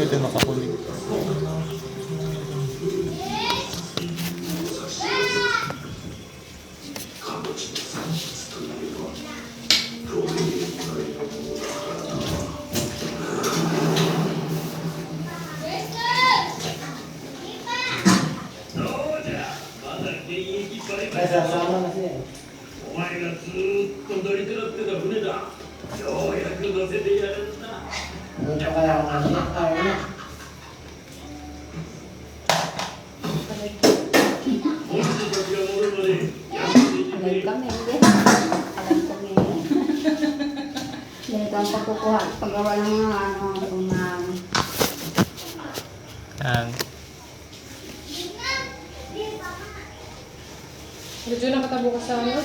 Ito nakakulik. Nasasama na siya. お前がずーっと乗り下ってた船だ。ようやく乗せてやれるな。 Doon pa kaya ako niya. Ayaw na. 本日たちが戻るまでやっていてく Alam れ。 kami, hindi. Alam kami. Dahil ang pagkukuha at paggawa ng mga umang. Yan. Medyo nakatabo ka sa ano?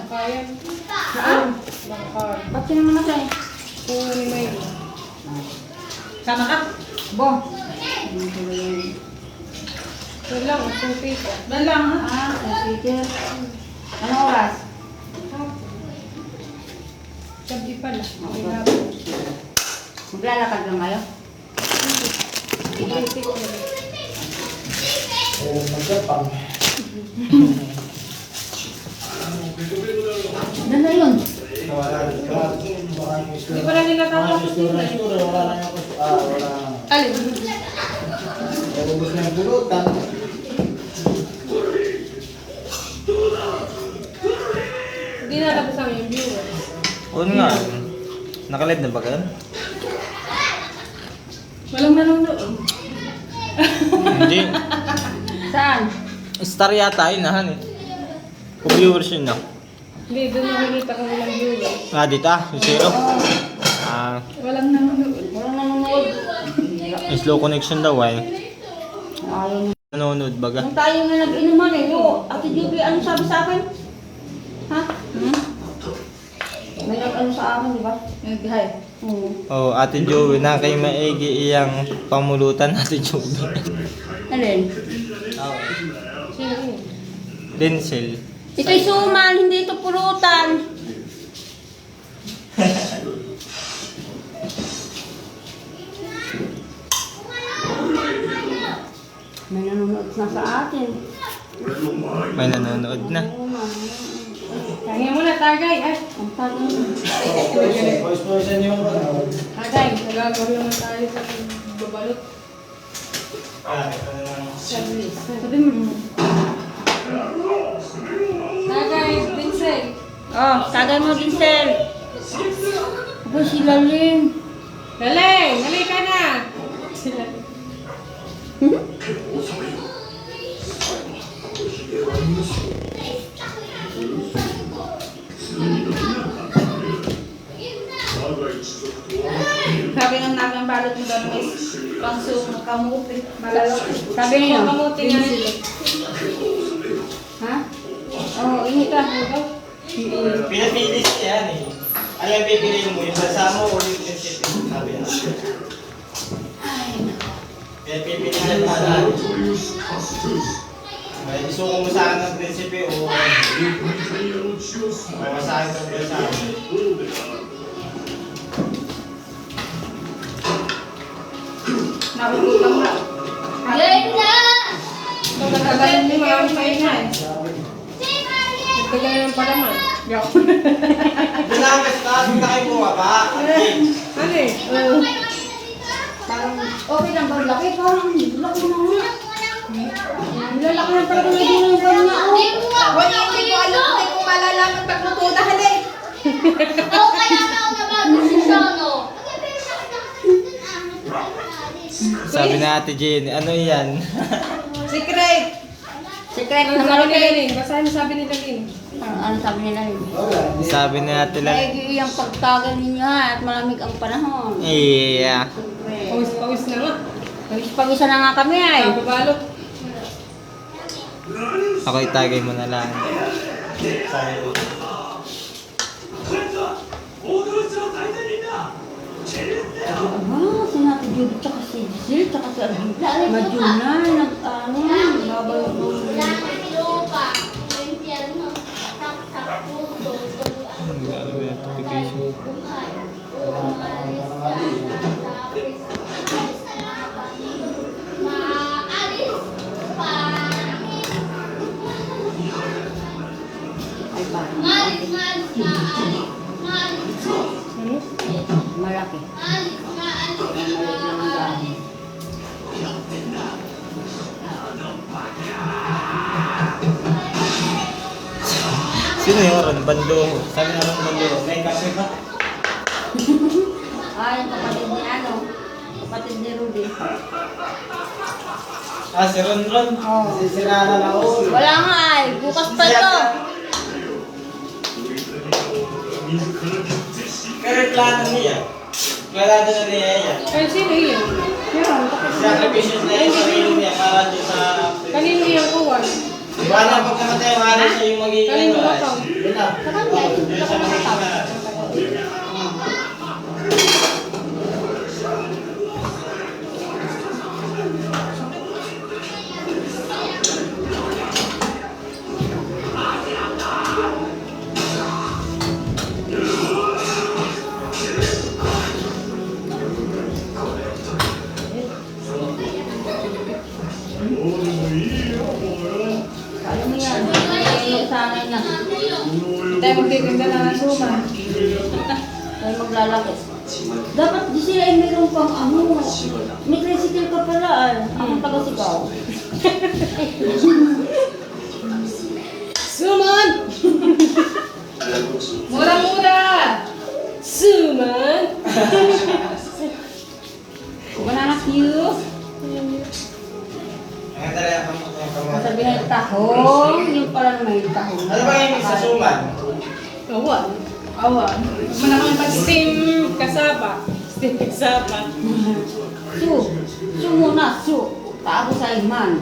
Kaya. Bakar. Ba't sino naman siya eh? Kung ni May. Sama ka? Bo. Yun lang, ang pito. Doon lang ha? Ah, computer. Anong oras? Sabi pala. Maglalakad lang kayo? Iisip ko. Ayaw magkapang. Doon na yun. Wala. Baka yung Hindi pa lang nila tatapos yun eh. Wala na yung wala. Alin? Ubus na yung pulutan. Hindi na tapos namin yung viewer. Oo nga. Nakalive na ba ka? Walang nanonood. Hindi. Saan? Star yata yun nahan eh. Kung viewers yun na. Hindi, doon nakikita ko walang viewer. Ah, dito ah. Yung zero. Ah, Walang nanonood. Walang nanonood. slow connection daw ay. Ayaw na. Nanonood baga. Nung tayo nga nag-inuman eh. Yo, Ate Juby, ano sabi sa akin? Ha? May nag-ano sa akin, di ba? Nag-hi. Oo. Oh, Ate Joey na kay maigi iyang pamulutan Ate Joey. Alin? Sino yun? Denzel. Ito'y suman, hindi ito pulutan. May nanonood na sa atin. May nanonood na. Kaya mo na, tagay. Ay, Ang tagal na. Voice yung ano. tagay. Nagagawa naman tayo sa babalot. Sabi mo. Tagay, Vincent. Oh, tagay mo din, sir. Aba, si Lalim. Galing! Galing ka na! Sila. Sabi ng namin balot mo doon is pangsung kamuti. Sabi niyo. Kamuti nga nila. Ha? Oo, init ka. Pinapili siya yan eh. Alam pipiliin mo yung basa mo o yung prinsipyo. Sabi na. Pinapili siya para. May isuko mo sa akin ng prinsipyo o mawasahin ng basa. Nakikutang na. Game na! Pagkatagal ni marami pa yun yan. Nagtagal ng palaman. Binagas ka, hindi kayo bumaba. Ano eh? Parang okay lang ba? Laki parang laki na nga. Lalaki na parang may gulo yung kanya. Wala ko hindi ko alam, hindi ko malalaman pag natudahan eh. Oo, kaya nga ako nabaposisyon, no? Sabi na Ate Jenny, ano yan? Secret. Secret Ano na sabi nila malaki. Lin? Basahin mo sabi nila Lin. Ano sabi nila yun? Sabi na Ate Lang. Maigi ang pagtagal ninyo ha at malamig ang panahon. Iya. Pawis na nga. Pag-isa na nga kami ay. Babalot. Ako itagay mo na lang. Sabi ko. 大黒町大善人だ。チェレンだよ。 Ah, si Nati Judy tsaka si Giselle tsaka si Maduna nag-ano, babalot mo. lupa. Impyerno. Tak puso. Notification. Umalis ka. Tapos malaki. Maliit lang ang dahon. Sino yung Ron? Bando. Sabi na Ron Bando. May kape ba? Yung kapatid ni ano? Kapatid ni Rudy. Ah, si Ron Ron. Sisira na lang ako. Wala nga ay. Bukas pa to. Pero plano niya. Plano na niya yan. Ay, sino yun? Meron. Sacrifices na yung sarili niya para doon sa... Kanino yung uwan? Wala pag namatay ang hari siya yung magiging Kanino ano, ba to? Yun na. Sa kanya, Doon sa magiging Alam mo yan. Yung sanay na. Tayo magtitinda na ng suma. Tayo maglalaki. Dapat di sila ay meron pang ano. May tricycle ka pala ay. Ang taga-sigaw. Suman! Mura-mura! Suman! Banana cue. Ang talaga ang Sabihin tahong. Yung pala na may tahong. Ano ba yung sa suman? Awan. Awan. Manakang pag-steam kasaba. Steam kasaba. Su. Su muna. Su. Tago sa iman.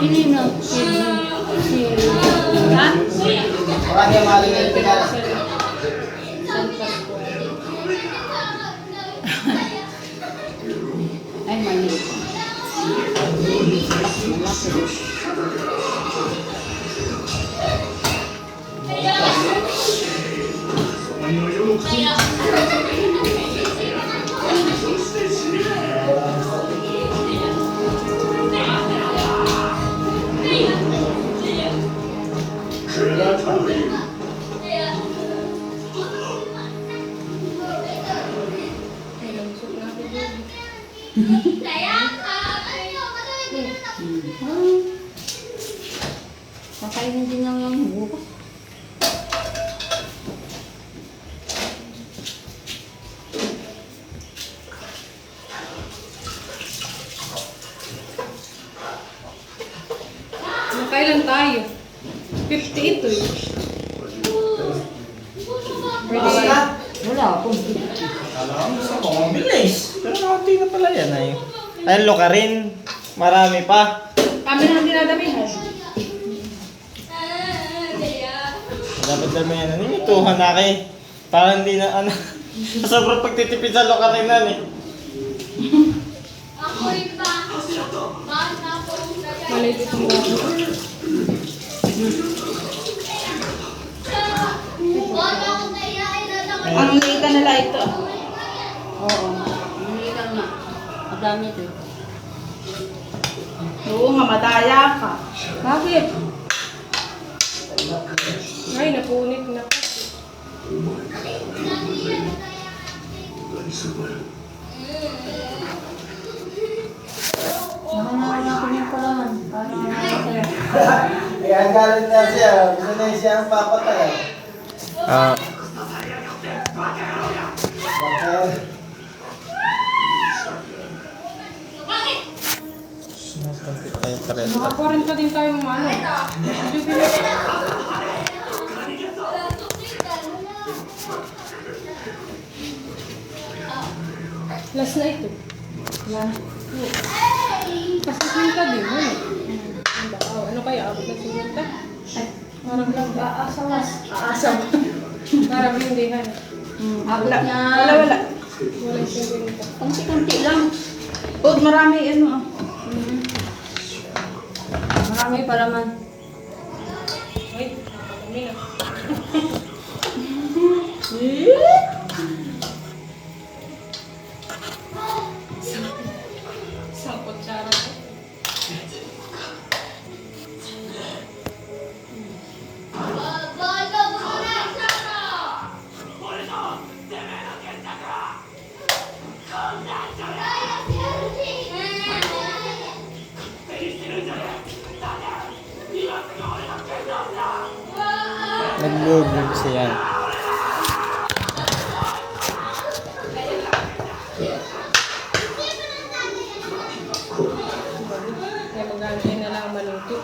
Sino na? Ha? Marami ang maling yung tingala. Ay, maliit. Kakainin din lang yung bukas. Kailan tayo? 50 ito eh. Basta na. Wala akong Alam mo sa kung ang bilis. Pero nakati na pala yan ay. Ay, loka rin. Marami pa. Kami nang dinadamihan. Dapat dami yan. Ano yung tuhan na kay? Parang hindi na ano. Sobrang pagtitipid sa loka rin na eh. Maliit itong buwan. Ang liita nila ito. Oo. Hindi lang na. Madami ito. Oo nga, madaya ka. Bakit? Ay, napunit na. Nakanawa ko yung palaman. Parang nakakasaya. Eh, ang galit na siya. Gusto na siya ang papatay. Ah. Nakaporin pa din tayo mga ano. Last na ito. Last. Kasi ka din, ano? Ano kaya? Abot na 50? Parang lang aasawas. Aasam. Parang hindi ha. Abot niya. Wala. Wala yung 50. Kunti-kunti lang. Oo, marami ano. Marami palaman. Ay, nakakami na. Nag-reviews yan. Kaya magantay na lang maluto.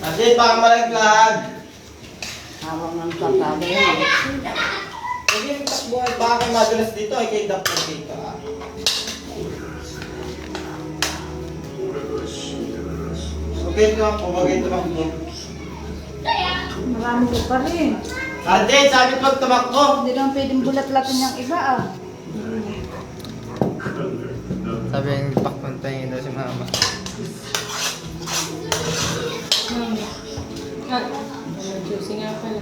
Ate, baka malaglag. Habang nang tatalo yan. Huwag yung takbuhan. Baka kayo madulas dito. Ay kayo dapat dito. Okay, tumakbo. Bagay tumakbo. Marami ko pa rin. Ate, sabi pag tumakbo. Hindi naman pwedeng bulat-latin yung iba ah. Sabi yung pakpuntahin daw si mama. Juicy nga pala.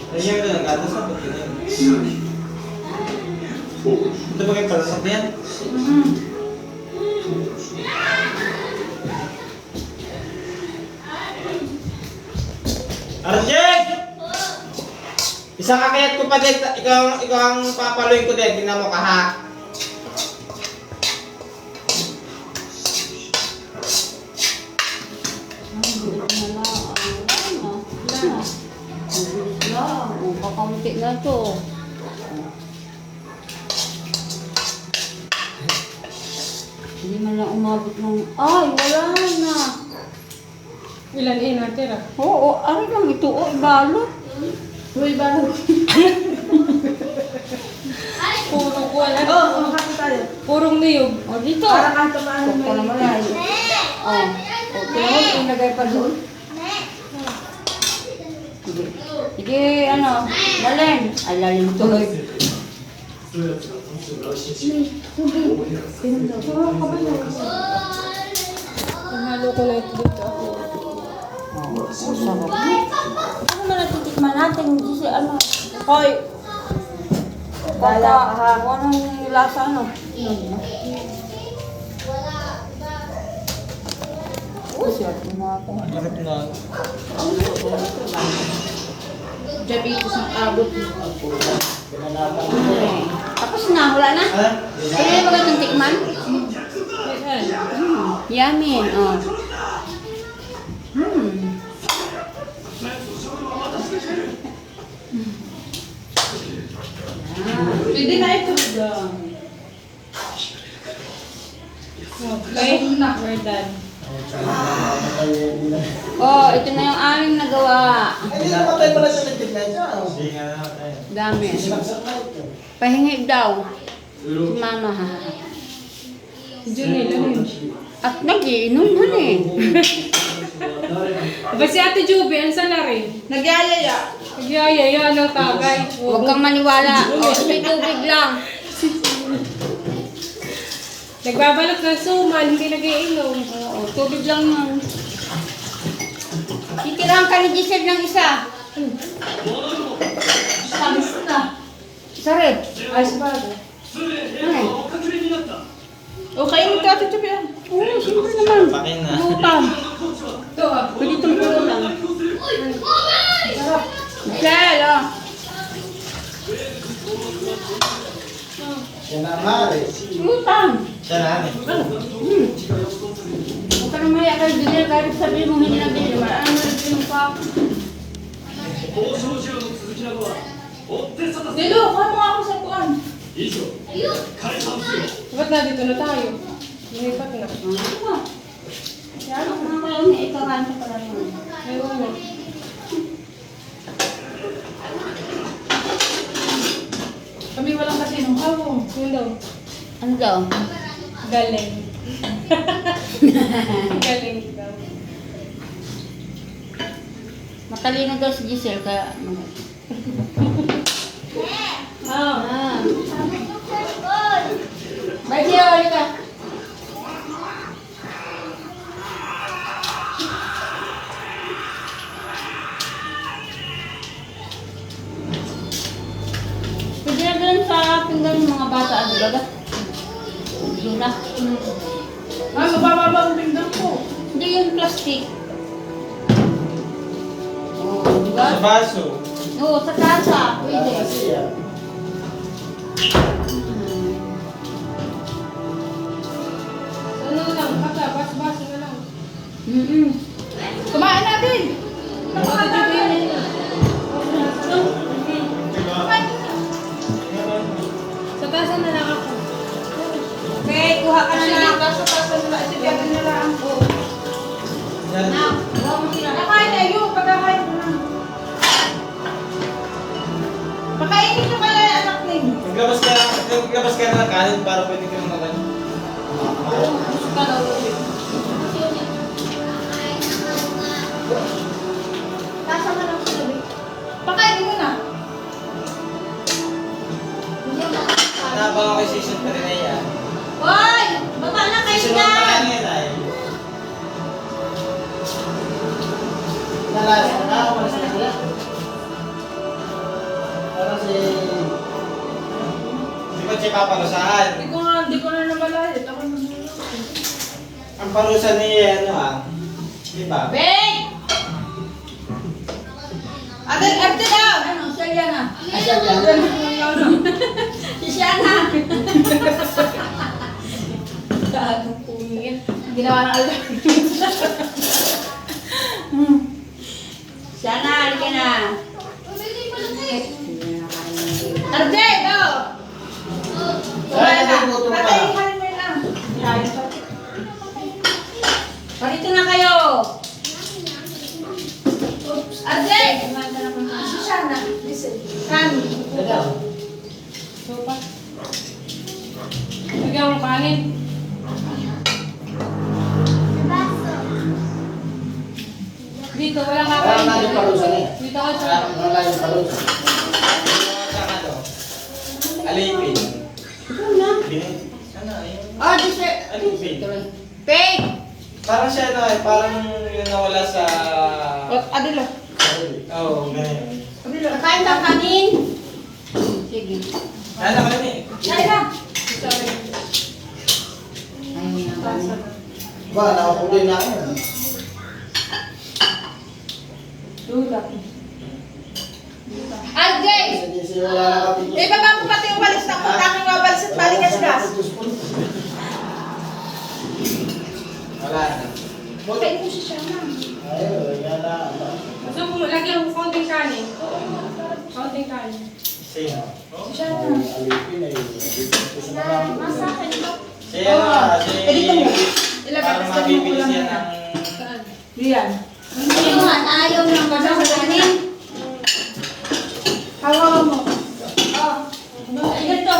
Ay, yung lang gatas na ba't yun? Ito ba kayo palasap yan? Arjen! Isang kakayat ko pa din, ikaw ang papaluin ko din, tingnan mo ka ha. Kakamti na to. Hindi man lang umabot ng... Ay, wala na. Ilan natira? Oo, ano lang ito? O, ibalot. Uy, balot. Purong wala. Oo, makati tayo. Purong niyog. O, dito. Para kahit pa paano Huwag ka na may... malayo. O, tingnan mo, inagay pa doon. Sige, sige, ano, lalim. Ay, lalim to. Halo ko na ito dito ako. Sarap. Ano man natitikman natin, hindi si ano. Hoy! Bala ka, ha? Anong lasa, ano? Oh, siya, ako. Harap na. Diabetes ng abot. Tapos na, wala na. Ha? Pwede ba itong tikman? Yummy, oh. Pwede na ito. Okay, we're done. Oh, ito na yung aming nagawa. Ay, namatay pala sa nagtignan niya. Hindi nga na tayo. Dami. Sinaksak na ito. Pahingi daw. Si mama, ha. Junil, ano yun? At nag-iinom han eh. Aba si Ate Juby, ang sana rin. Nagyayaya. Nagyayaya ng tagay. Huwag kang maniwala. Oh, may tubig lang. Nagbabalot ng suman, hindi nag-iinom. Oo, tubig lang yun. Titirahan ka ni Giselle ng isa. Sabis na. Isa rin. Ay, sabado. Ay. Okay, mo ito ate Chupi. Oo, siyempre naman. Pakin na. Lutam. Ito ah. Pwede itong puro lang. Giselle, oh. Yan na, Mare. Lutam. Siya na eh. Huwag ka na maya kay Giselle kahit sabihin mo hindi na binili. Ano na rin pa ako. Dilo, kaya mo ako sa kuwan. Ba't na dito na tayo? Lumipat na. Ano? Yan ang mga kayo niya. Ikaw nga sa pala yun. Ayaw mo. Kami walang kasi nung hawong. Yun daw. Ano daw? Galing. Galing daw. Matalino daw si Giselle kaya ano. Ah. Ah. Bye, Gio. Halika. Pwede na doon sa pinggan ng mga bata. Ano ba? Hindi na. Ah, mababa ang pinggan ko. Hindi yung plastic. Oh, di ba? Sa baso. Oo, sa kasa. Pwede. Kasi yan. ano lang, kata, bas-bas na lang. Kumain natin. Sa tasan na lang ako. Okay, kuha ka na lang. Sa tasan na lang. Sige, na lang. Nakain na yun. Pagkakain mo na. Pakainin nyo kaya yung anak ninyo. Maglabas ka na ng kanin para pwede ka naman mag-ano. Nasa ka lang sila, babe. Pakainin mo na. Nabang ako yung season pa rin na yan. Hoy! Baba na kayo Season 1 pa dyan! lang yan ay. Nalas na, umalis na sila. Parang si... Di ba siya paparusahan? Hindi ko na nabalayat. Ako na Ang parusa ni ano di ba? Babe! Ate daw! Ano? Siya yan ah. Asya yan. Si Shana. Gagang pungin. Ginawa ng alam. Shana, halika na. Arje, go! Ay, nagluto ka. Patayin mo na. Parito na kayo. Oops. Arje! Si Shana. Listen. Shana. Ano? Sopa. Lagyan mo kanin. Dito, wala nga Parang kanin. natin palusa na eh. Dito ako sa... Wala yung palusa. Saan ano? Alipin. Ano? Oh, dessert. Alipin. Babe! Parang siya parang yung nawala sa... Adilo. Oo, ganyan. Adilo. Kain ka kanin. Sige. Ano ka rin Kain na. Ba, nakapuli na ako. Arje! Hindi siya wala nakapili. Ibaba mo pati yung walis na kung aking wabalis at balikas-gas. Wala na. Kain mo si Shana. Ayun, yan na. Gusto mo, lagyan mo konting kanin. Konting kanin. Sino? Si Shana. Alipin ay. Gusto na lang. Si ano, si... Edito mo. Ilagay Parang ka sa mabibili ulam siya na. ng... Saan? Diyan. Ayaw ng kanin. Hawakan mo. Oh. Ganito.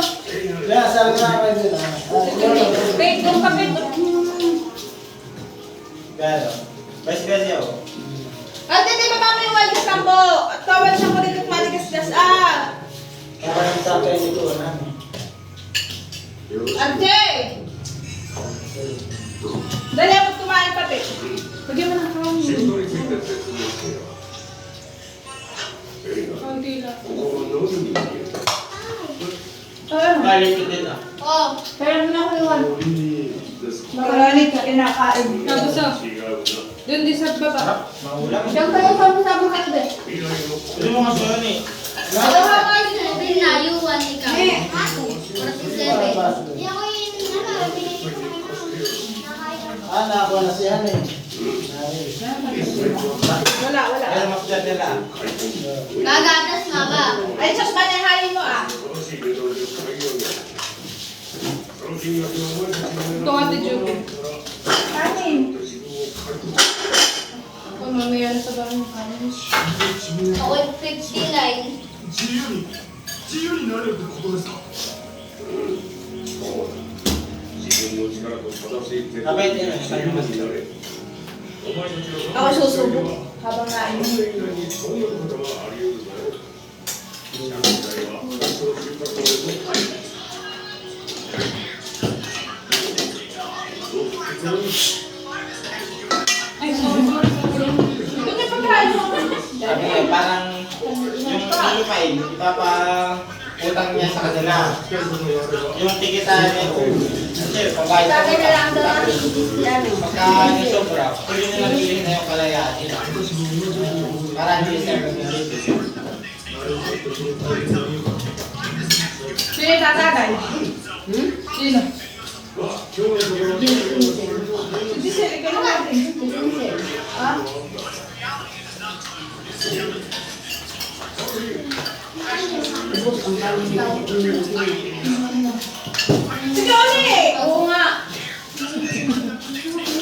Kaya, sabi ko na kayo din. Wait, yung kape. Gano? Basi-basi ako. Ate, di ba mo yung walis na po? At kawal siya ko dito at balikas-gas. Parang sa akin ito, ano? Ate! Dali ako kumain pati. Lagyan mo ng kanin. Konti lang. Malipit din Oh, Pero na ako iwan. Makarani ka kinakain. Tapos doon din sa baba. Maulam. Diyan kayo sama-sama ka doon. Hindi mo kasi yun eh. ano ka ba yung pinayuan ikaw? Ako, para si Sebe. Hindi ako yung pinayuan ko na Nakuha na siya eh. Wala. Pero mas dyan nila. Gagatas nga ba? Ay, sus, manahalin mo ah. Ito ate Juby. Kanin. Ako mamaya na sa bahay ng kanin. Ako yung 59. Kapit yun eh. Sa'yo mas dito. Ako susubok habang nain mo. Ay, sorry. Hindi na pagkain mo. Sabi niya, parang yung file, ipapa-utang niya sa kanila. Yung tikitan niya, kasi pagbayad Sabi na lang doon. Yan. Pagka yung sobra, pwede nilang bilhin na yung kalayaan. Para hindi siya mag-dito. Sino tatagay? Sino? Hindi sir, ikaw na natin. Ha? Sige ulit! Oo nga.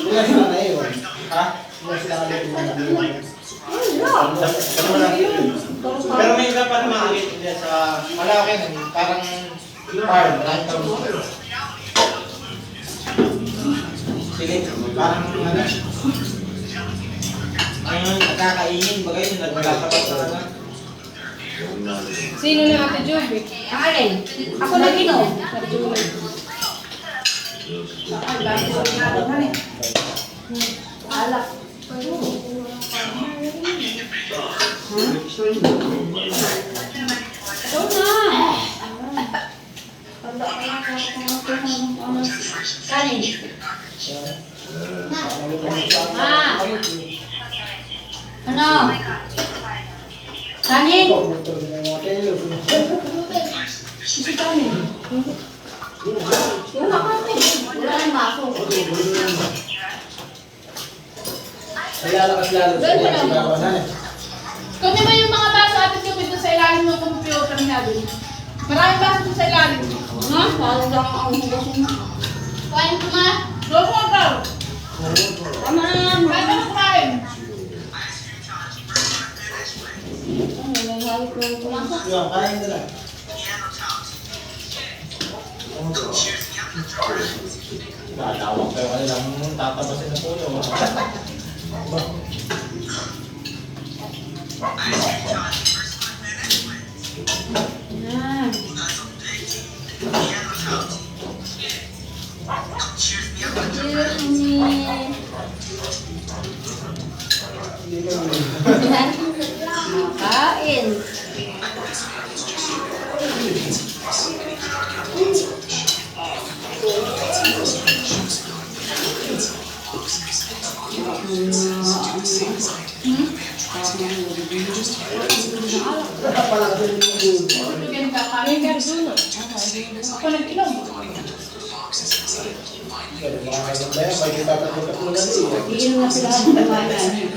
Wala sila na yun. Ha? Wala sila na yun. Pero may iba pa naman ulit dyan sa malaki, parang farm, maraming tawag. Silip, parang ano, ang nakakainin, bagay yung naglalapot sa ano. Sino na Ate Joby? Ang alin? Ako na ginom. Ate Joby. Ay, bakit ko ginagawa eh? Alak. Ito na. Kanin. Ah. Ano? Kanin? Si kanin. Yung nakanin. Wala nang baso. Lalakas lalo sa sigawan. Kunin mo yung mga baso at yung dito sa ilalim ng computer niya dun. Maraming baso dun sa ilalim. Nga, parang lang ang hugasin mo. Kain ko ma. Go for go! Tama na yan. Kain ka na kumain. Yung kain nila. Tatawag kayo kanilang tatabasin na puno. Yan. Kain. Ito ganun ka, kain ka dun. Ako nag-inom. Mga kailan ba yan? Pag itatatlukat mo na rin. Iinom na sila habang kumain.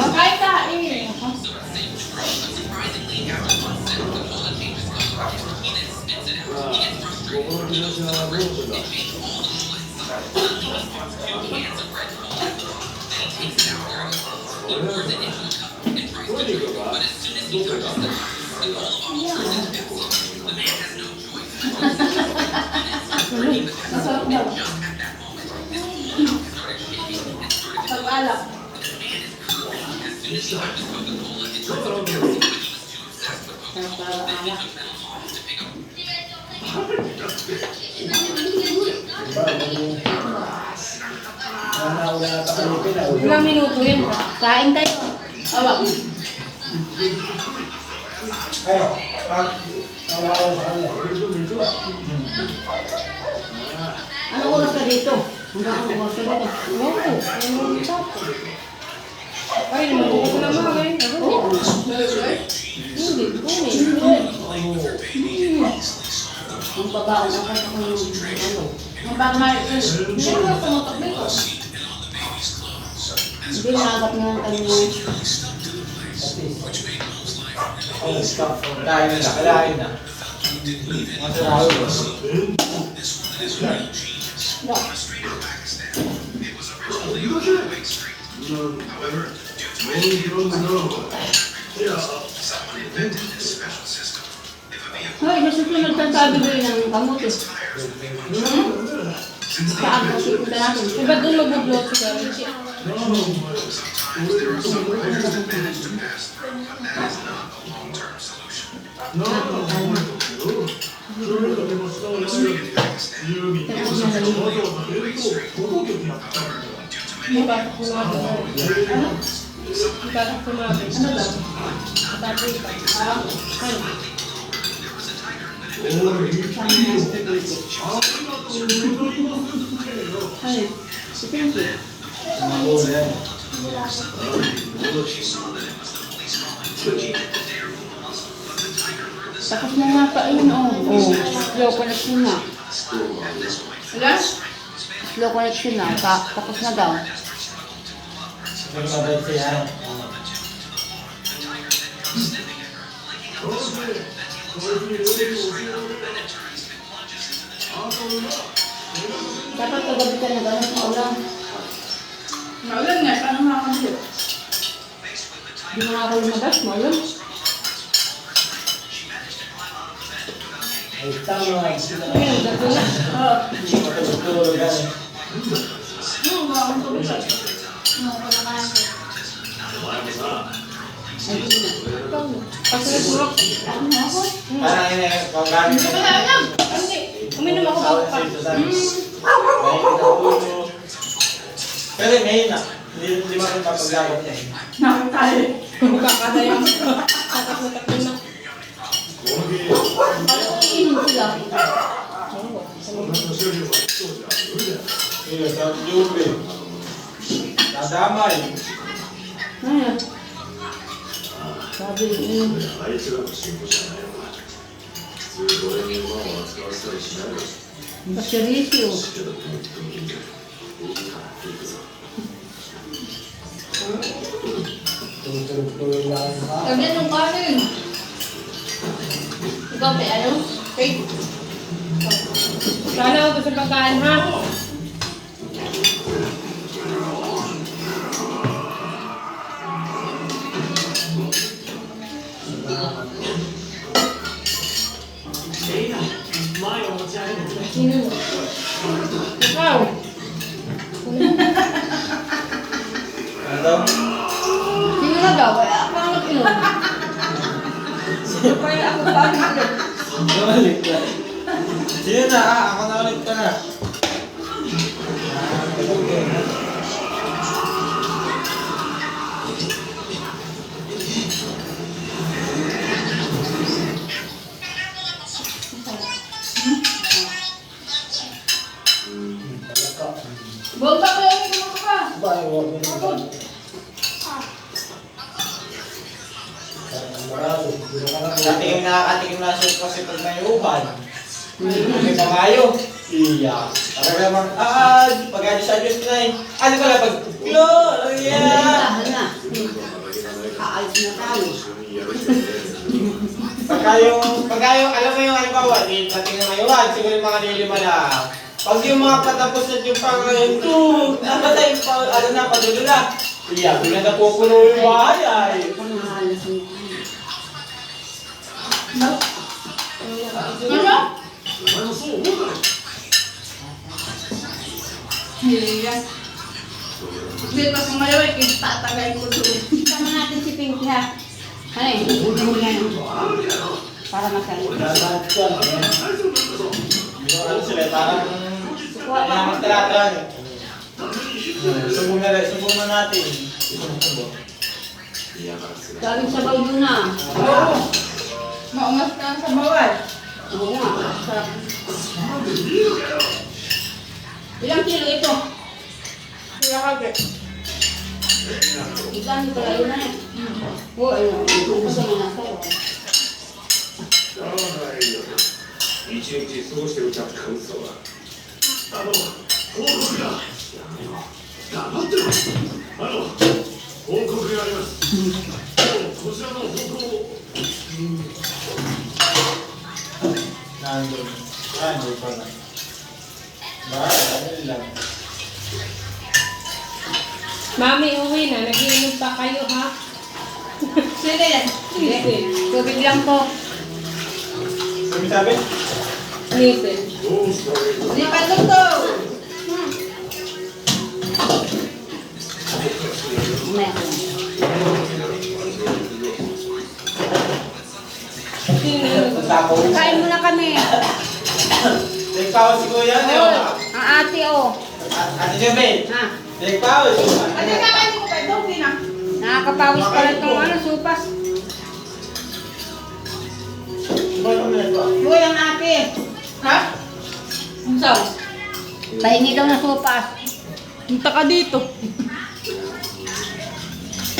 Kain ka, eh. Masarap daw. Pag-alak. Wala na takalipin na. Ilang minuto yun? Kain tayo. Awak. Ay, pag nawala sa kanila. Ano oras ka dito? Hanggang ano oras ka dito? Oo. Ano tapos? Ay, naman ko na mga ngayon. Oo. Hindi. Ang babaon ako sa kanyang ano. Ang bagay. Hindi mo na tumutok dito. Hindi nakagap na ang kanyang Kain na, kalain na. Mga sarado. Hoy, nasusunod ka sabi ko ng kamuti. Saan kasi punta natin? Eh, ba't doon mag-vlog si Karinchi? May batak kumabi. Ano? May batak kumabi. Ano daw? Matapoy pa. Ano? Ay, si Pinky. Mahuli yan. Tapos na nga pa yun, oh. Oh, slow connection na. Wala? Slow connection na. Tapos na daw. Hindi mabait siya. Dapat kagabi ka na gano'n sa ulam. Maulan nga, paano makakabit? Hindi mo nga ako lumabas, maulan. Ay, tama. Ayun, gato na. Matulog yan eh. Wala akong tulog. Kasi nagpurok. Parang yun eh, kung gamit Hindi ko na alam. Hindi. Uminom ako bago pa. Pero may na. Hindi mo rin papaglawag niya. Nakakali. Kakada yung tatak na takbo na. Parang iinom sila. Iyo, sa Juve. Nadamay. Ano? Sabi, iinom. あいつらの進歩じゃないのか。普通俺に馬を扱わせたりしないだろ。 Pasyalisyo. けど本当にいいから行くぞ。 Tulog-tulog lang ha. Sabihan yung kanin. Ikaw, may ano? Cake. Sana ako sa pagkain, ha? Sino mo? Ikaw. Ano daw? Sino na daw? Kaya parang nag-inom. Kaya ako parang nag-inom. Bumalik ka. Sige na, ako na ulit ka na. Buong pa ko yung inom ko pa. Ba, huwag mo na. Marado. Nakatikim na siya kasi pag nayuhan. May pangayo. Iya. Talaga namang, pag-ano siya Diyos na eh. Ano pala pag, Gloria! Dahan na. Aalis na tayo. Pagka yung, alam mo yung halimbawa, dating na mayuhan, siguro yung mga nilima lang. Pag yung mga patapos na yung pangayon, namatay yung ano na, padulo na. Iya, bigla na pupuno yung bahay ay. Ano halos mo? Ano? Hindi yan. Hindi, pas kumayaw eh, tatagay ko doon. Sama natin si Pinky ha. Ano eh? Hindi nga yun. Para masaya. Lahat ka. Ano sila, parang kailangan talaga. Sumbong na natin. Sumbong. Daming sabaw yun na. Oo. Maungas ka sa bawal. Oo nga. Sarap. Ilang kilo ito? Kaya kagit. Ilan pala yun na eh. Oo, ayun. Ito sa mga nasa. 一日過ごしてるじゃん、感想は。報告が。黙ってろ。報告があります。こちらの報告を。 Nandun. Nandun pa na. Ano lang. Mami, uwi na. Nagiinom pa kayo, ha? Sino yan? Nitin. Tubig lang po. Sabi? Nitin. Hindi pa luto. Mamaya ko lang. Sino na yun? Tapos. Kain muna kami. Nagpawas si Kuya. Ang ate oh. Ate Jabel. Ha? Nagpawas. Ano kakain ko pa ito? Hindi na. Nakakapawis pa rin itong ano, supas. Uy, ang ate. Ha? Ang saw. Pahingi daw na supas. Punta ka dito.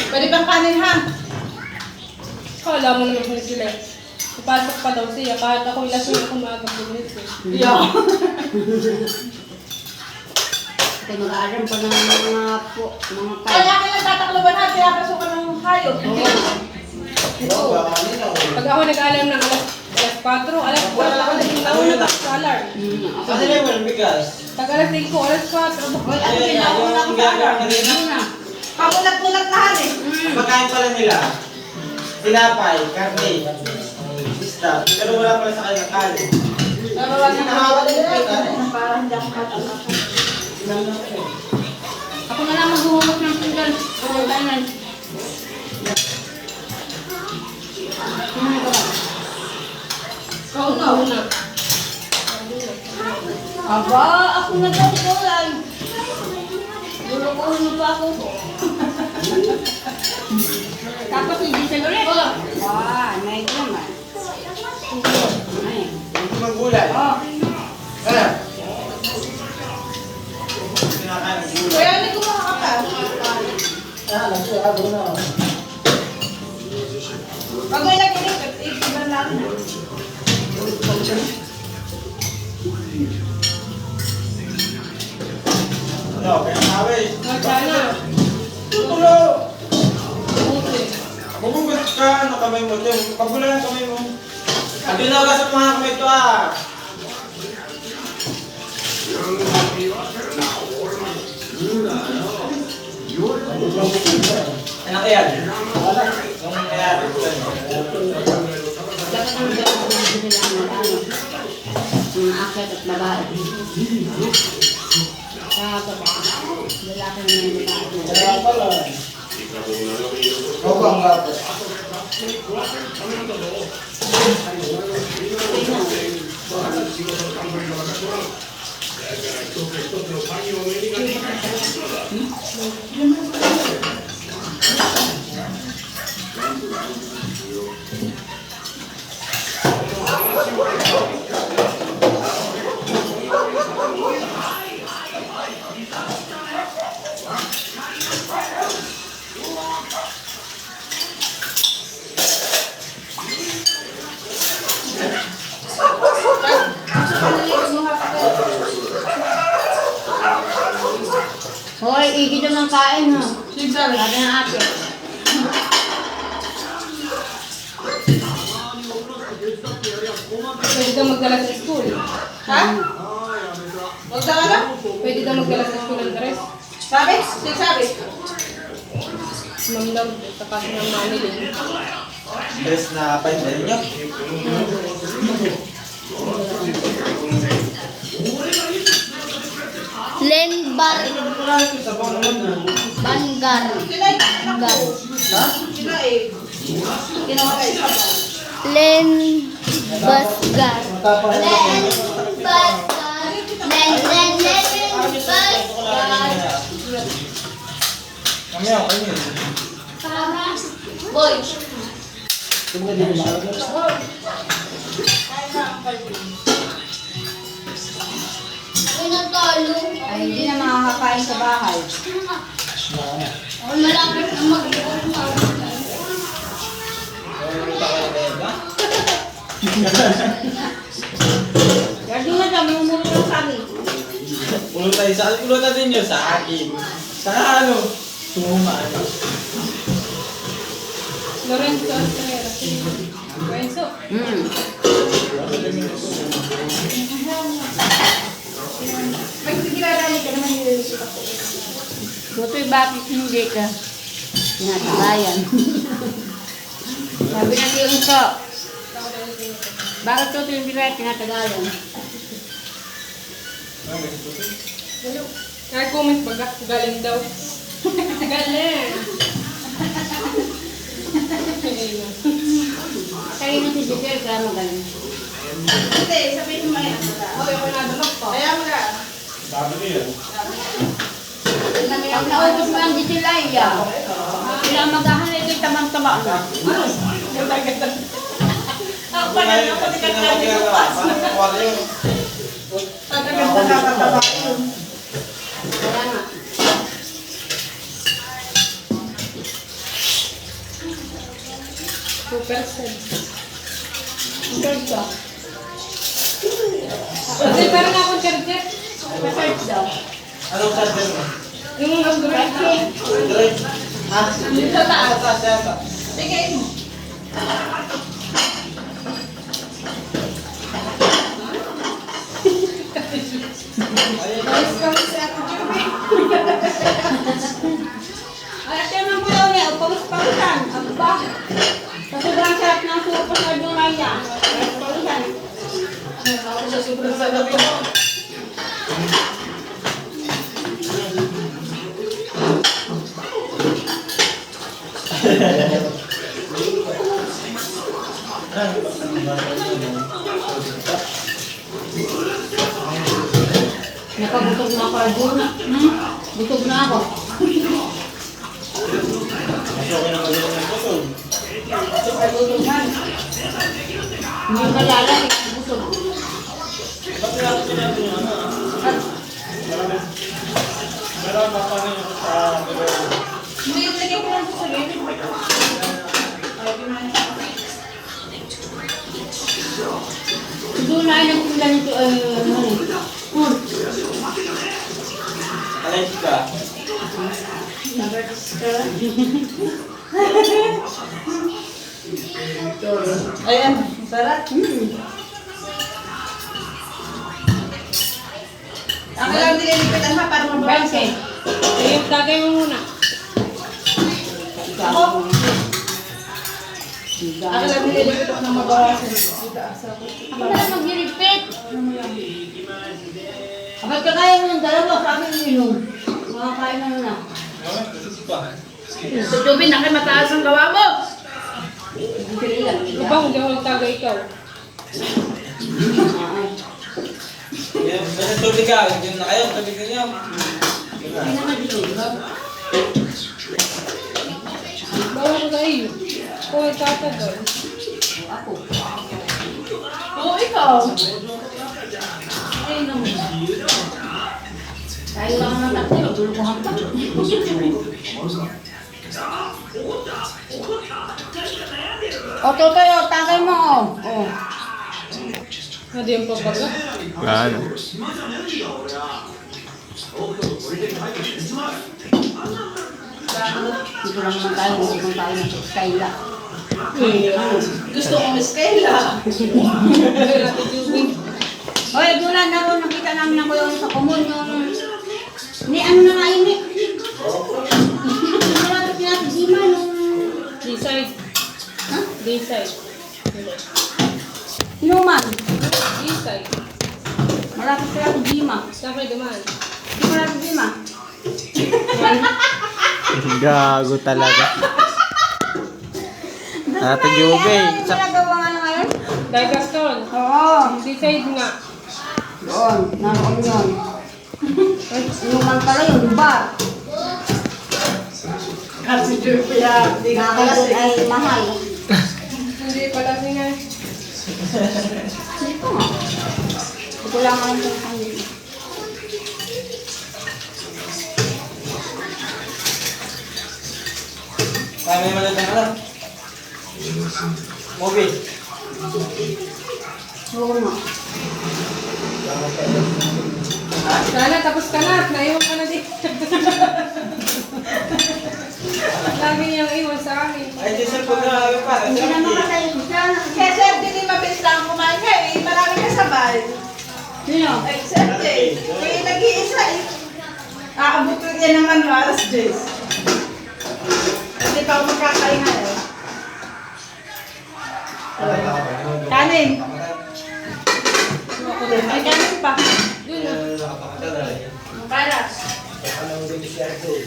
Pwede bang kanin ha? Kala mo naman kung sila. Ipasok pa daw siya, kahit ako lasing ako maaga-bulis eh. Yeah. Kaya mag-aaram pa ng mga Kaya kailan tatakloban natin, kaya pasukan ng hayop. Oo, baka kanina. Pag ako nag-alarm ng alas 4, alas 4 ako naging nauna tapos sa alarm. Ano rin mo, bigas? Pag alas 5, alas 4, Hoy, ano Ay, pinauna ko yung sa alarm? gagawin na rin. na. Pamulat-mulat na han eh. Pagkain pala nila. Tinapay, karne, isda. Pero wala pala sa kanya kanin. Pero wag na nakawala nila eh. Parang hindi ako matatakas. Ako na lang maghuhulog ng pinggan. Pagkainan. Oo nga, una. Aba, ako na daw kulay. Lulukuhin mo pa ako. Tapos hindi siya ulit. Wah, naik naman. Naik. Hindi magulay. Oh, Ano? Kinakain ng gulay. Kaya hindi ko makakata. Pag may nag-inig, ikiban lang na. Ano, kaya naway. Sana. Tutulo! Buti. Magugas ka, ano kamay mo, Tim? Pagbulan ang kamay mo. Abi na ugas ang mga kamay to ah. Anak yan. Yung nangyayari. dapat ang gawin ko nila ng ano. Mga akit at babae. Sa baba. Lalaki naman yung babae. Kaya pala. Ikaw ba ang gato? Hoy, igid yung ng kain ha. Sigsabi. Sabi ng ate. Pwede daw magdala sa school. Ha? Magdala na? Pwede daw magdala sa school ng dress. Sabi? Sigsabi. Ma'am Lord, sa kasi ng Manilin. Dress na paintin niyo. Lenbar. Sabaw naman na. Bangar. Sila yung Bangar. Sila eh. Ginawa kayo. Len Basgar. Matapang na. Len Basgar. Len Basgar. Kami ako kayo. Boy. Tingnan din lang. Pinatalo. Ay, hindi na makakakain sa bahay. Malapit na Kaya doon na dami umuli ng sabi. Pulutan sa akin. Pulutan din nyo sa akin. Sa ano? Sumaan. Lorenzo Astrera. Lorenzo. Magsigilala ka naman nilulusot ako. Buto'y bakit hindi ka tinatalayan. Sabi na yung so, bakit ito yung bilay tinatagalan? Nag-comment baga, galing daw. Galing. Kaya na si Giselle kaya magaling. Hindi, sabihin mo na yan. Hoy, ako nadamag pa. Kaya mo na. Sabi niyo yun. Pag naubos mo ang Giselle ay yaw. Kailangan maghahanay kay tamang-tama na. Ako pa na ako ni Katlan ni Lupas. Ang ganda na kataba yun. Kaya nga. Super sad. Search ka. Kasi parang akong charger. Pa-search daw. Anong charger mo? Yung Android. Android? Ha? Yung sa taas. Sa taas yata. Bigay mo. Ayos kami sa ako, Jimmy. Ay, ate naman po daw niya. Pawis-pawisan. Aba. Sa sobrang sarap ng supo sa Jumaya. Pawis-pawisan. Ako sa sobrang sarap ito. Nakabutog na ako. Butog na ako. Mas okay na magaling ng pusog. Ay, butog na. Hindi malala. Butog. Ba't nila sinabi yung ano? Meron ba kami yung sa Hindi, lagyan ko lang sa sarili. Doon na ay nagkulan ito. Alis ka? Ayan, sarap. Ang alam nililipitan ha, para mababasa. Branke. Ayun, tagay mo muna. Ako, ang alam nililipitan ko na mabawasan. Ako na lang mag-repeat. Kapag kaya mo ng dalawa, sabi mo inom. Makakain na na. Sa Jubin, nakay mataas ang gawa mo. Hindi lang. Diba, hindi ako nagtagay ikaw. Basta tubig ka. Diyan na kayo. Tubig na niyo. Hindi naman dito. Bawal ko kayo. Kung nagtatagay. Ako. Oo, ikaw. Ay, naman. Tayo lang ang natakti. Magtulungan pa. O, Totoy, o, tagay mo, o. O. Hindi yung pabaga. Ano? Dito lang naman tayo. Hindi kong tayo ng Skyla. Gusto ko Miss Kayla. Oy, Julan, naroon nakita namin ako yung sa common yung... Ni ano na nga yun eh. Malapit na si Dima nung... D-side. Ha? D-side. Inuman. D-side. Malapit sila si Dima. Saan kayo dumaan? Hindi malapit si Dima. Gago talaga. Ate Jube, Ano yung ginagawa nga na ngayon? Digaston. Oo. D-side nga. Doon, naroon yun. Inuman pala yun, diba? Kasi Jubin, hindi ka Nakakalat ay mahal. Hindi pala nga. Dito nga. Ito lang ang pangit. Kaya may malata na lang. Movie. Oo nga. Sana, tapos ka na. Naiwan ka na din. Lagi niyang iwan sa amin. Ay, di sa pag-aaral pa. Hindi naman kasi sana. Kaya Sir, hindi mabilis lang kumain ka eh. Marami kasabay. Sino? Ay, Sir, eh, nag-iisa eh. Aabot ko yan naman no, alas 10. Hindi pa ako magkakain nga eh. Kanin. Ay, kanin pa. Yun na. Para.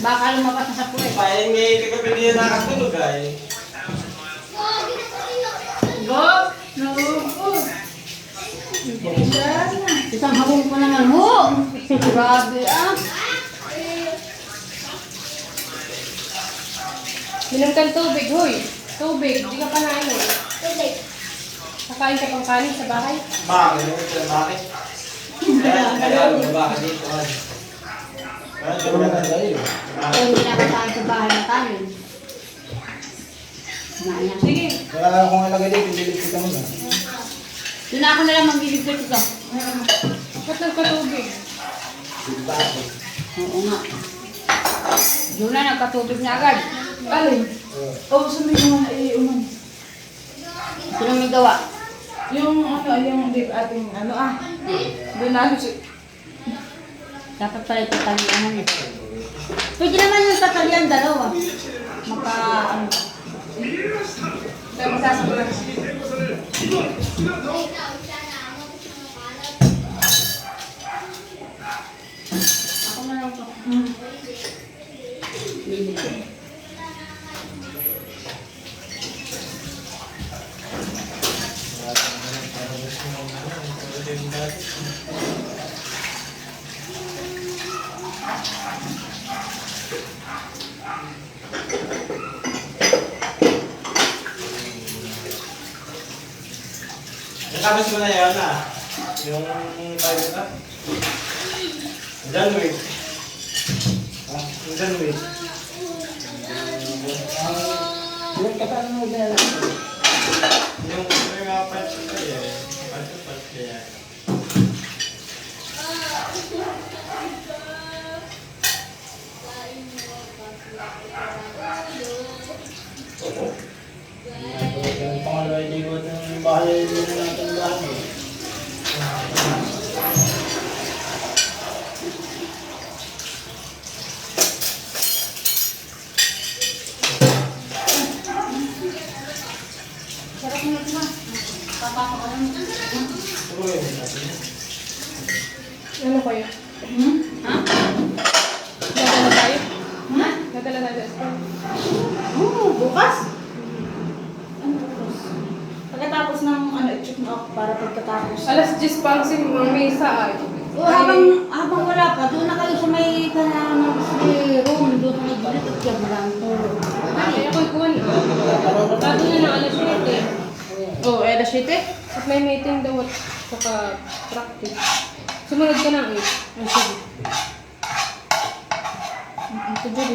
Baka lumapas na sa puwet. Payan ngayon kagabi din nakatulog ay. Go. No. Isang habong ko naman. Ho! Grabe ah. Minom kang tubig, hoy. Tubig, di ka pa nainom. Kakain ka pang kanin sa bahay. Bakit? Bakit? Kaya bakit dito? Kaya hindi na tayo sa bahay na tayo. Kumain na. Sige. Wala akong ilagay dito, dilipit ka muna. Doon ako na lang magbibigay ito. Ba't nagkatubig? Oo nga. Doon na nagkatubig na agad. Alin? Oh, saan mo yung uman? Sino may gawa? Yung yung ating doon na si... Dapat pala ito talihan. Pwede naman yung tatalian dalawa. Maka, Tayo masasakulan. ako na lang ito. Bibigay. Nakabas mo na yun yung private app. John Wick. John Wick. Yung katano mo dyan. Yung mga patch kaya. Patch kaya. Yung pangalawa, hindi ko yung bahay nila natin bahay. Sarap mo ito. Papasok ka lang. Ano kayo? Ha? Nadala tayo? Ha? Nadala tayo. Bukas? Pagkatapos ng i-check mo ako para pagkatapos. Alas 10 pa ang mesa ay. Habang wala pa, doon na kayo sa may room, doon na nagbulit at kaya lang. Ay, ako'y kuwan. Bago na ng alas 7. Oh, alas 7? At may meeting daw at saka practice. Sumunod ka ng 8. Ay, sige. Ito dyan.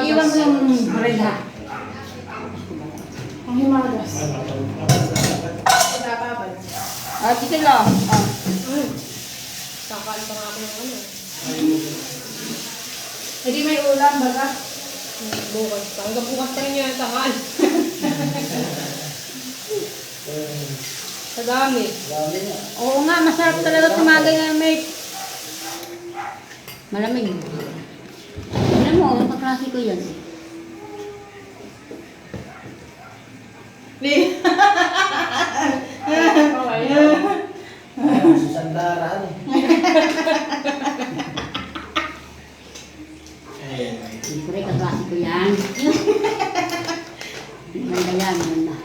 Iwan mo yung bread ha. Panghimagas. Dito lang. Kakain pa nga ako ng ano. Hindi may ulam, baga. Bukas pa. Hanggang bukas pa rin yan ang tanghal. Sa dami. Oo nga, masarap talaga tumagay ng mate. Malamig. Alam mo, yung kaklase ko yan. Okay. Si Sandara, Siyempre, kaklase ko yan. Maganda yan, maganda.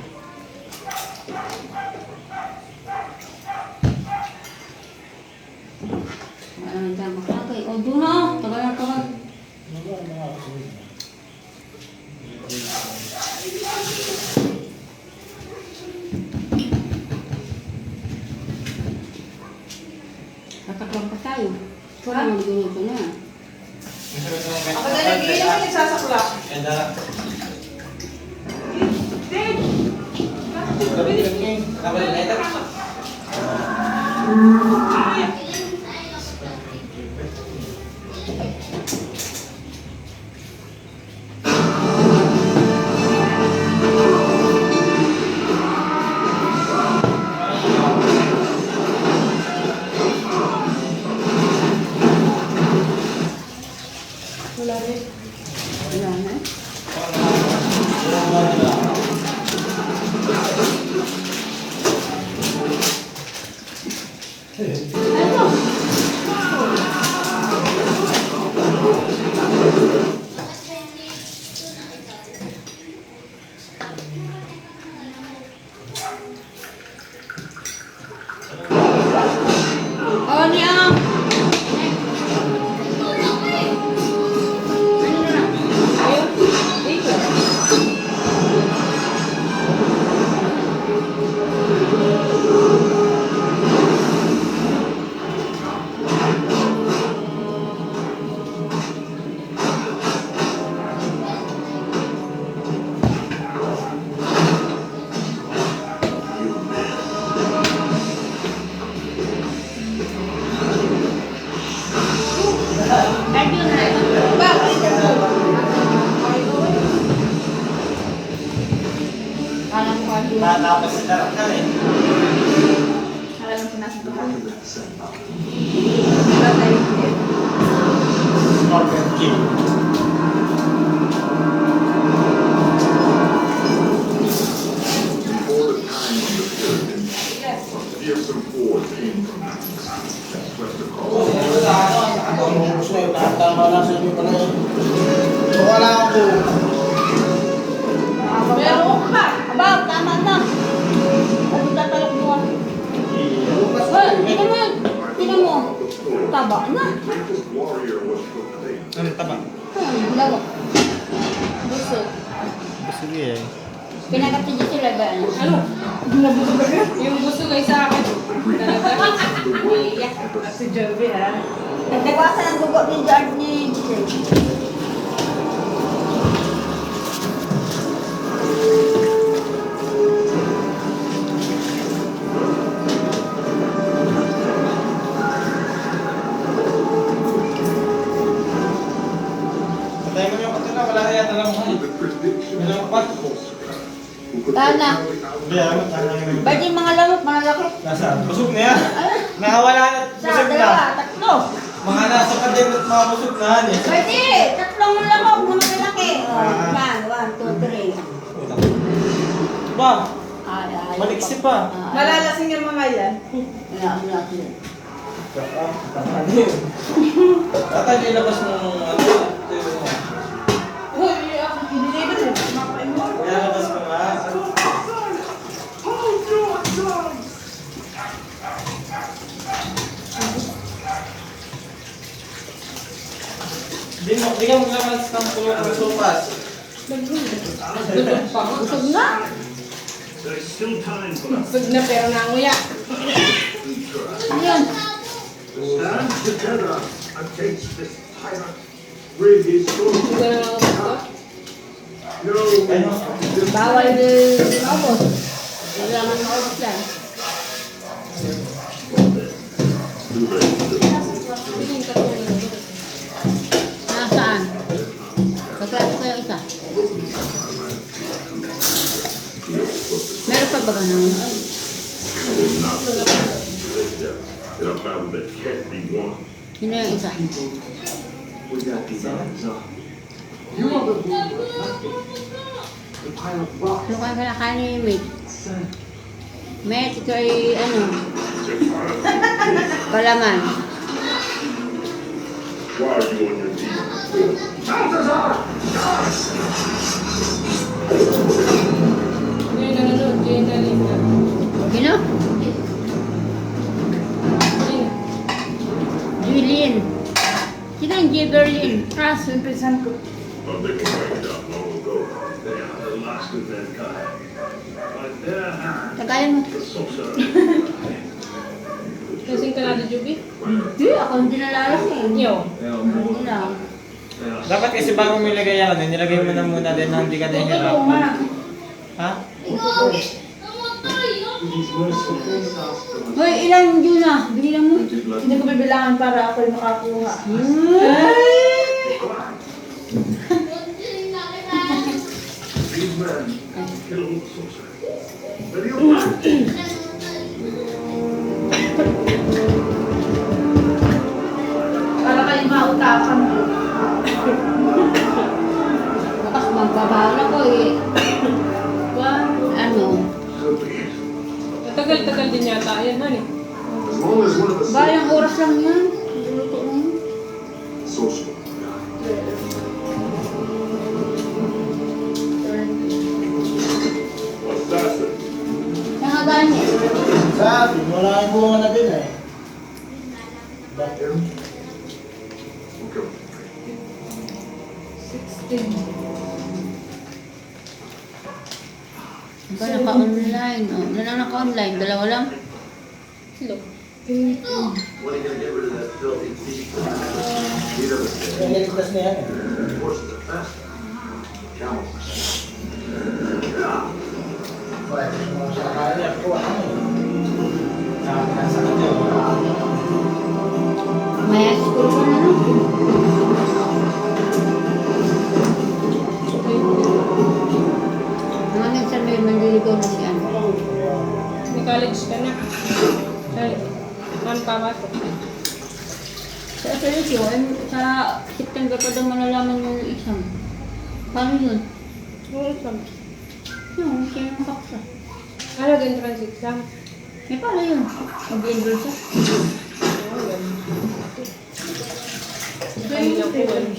Wala nang dyan kaklase. O, doon na. Tagal na tagal. Tataklang pa tayo. Wala nang ginuto na. Ako na nag-iinom yung nagsasaklap. Ganda. Kapag na ito. Wala rin. Wala na. Oh, niya. Ayun. Dito. Kala ko kasi. Tatapos sa darakal eh. Alam mo sinasa doon. Scorpion King. Before the time of the pyramid, a fearsome horde came from that swept across. Ang gusto eh, tama na sa inyo pala eh. Wala ako. Meron pa. Aba, tama na. Ano tatalok mo? Tingnan mo yun. Tingnan mo. Taba na. Greatest warrior was proclaimed. Ano taba? Lawa. Gusto. Sige eh. Pinakatidyo sila ba? Ano? Yung gusto kayo sa akin. Talaga. At si Joby ha. Nagdagwasan ang dugo ni George ni Giselle. Patay mo yung katila, wala kaya talagang The prediction Walang pat. who could Tana. Hindi, ano, talagang Ba't yung mga lamok, malalaki? Nasaan? Busog na yan. Nakawala na, Sa busog na. dalawa, tatlo. Mga nasa kadin at mga busog na yan eh. Pwede, tatlong lamok na malalaki. Yan, 1, 2, 3. Ba, Ay, ay. maliksi pa. Malalasing yung mga yan. Wala. Tatay, nilabas mo ano, ito yung Uy, ako piniliban mo. Mapain mo. nilabas mo nga. Di ka maglamas ng pulo ng sopas. Busog na. There is still time for us Busog na pero nanguya. Ano yun? to stand together against this tyrant with his sword. Hindi ko na gusto. No, Bawal maubos. Wala man maubos yan. Hindi ka tulad. Nasaan? Kaklase ko yung isa. Meron pa ba ganun? will not live there in a battle that can't be won. Sino yung isa? With that designs you are the one who affected the pile of rock. Ano ka kinakain ni Mate? Mate, ito ay ano? Palaman. Why are you on your knees? Balthazar! Hindi na nanonood. Hindi na nanonood. Sino? Julian. Sino yung Berlin? Ah, simpisan ko. They were wiped out long ago. They are the last of mankind. By their hand, Tagayan mo. the sorcerer. Kasing ka na di Joby? Hindi, ako hindi nalalaki. Yo. Hindi lang. Dapat kasi bago mo ilagay yan, nilagay mo na muna din na hindi ka nahihirapan. Ha? Hoy, ilan yun na? Bilang mo. Hindi ko bibilangan para ako yung makakuha. These men killed the sorcerer. Ready or not? Para kayo mautakan ko. Bukas magbabahala ko eh. Ano? So be it. Tagal-tagal din yata. Ayan man eh. As long as one of us Balang oras lang yan. Luluto na yun. sorcerer. Assassin. Nangagaan niya. Sabi, wala yung bunga na din eh. Okay. Ikaw naka-online. Oh, na lang naka-online. Dalawa lang. Hello. When are you gonna get rid of that filthy thief? He doesn't say. Yung niligtas na yan eh. Horses are faster. Camels. Pwede mo sa kanya. Kuha ka eh. Sabi na sa kanya. May school ko na lang. Mga minsan may manliligaw college ka na. Sorry. Ano pa ba ito? Sa SLSU, sa September pa daw malalaman yung exam. Paano yun? Yung exam. Yung kinakaksa. Ano entrance exam? Eh, paano yun? Mag-enroll siya? Kanina po yun.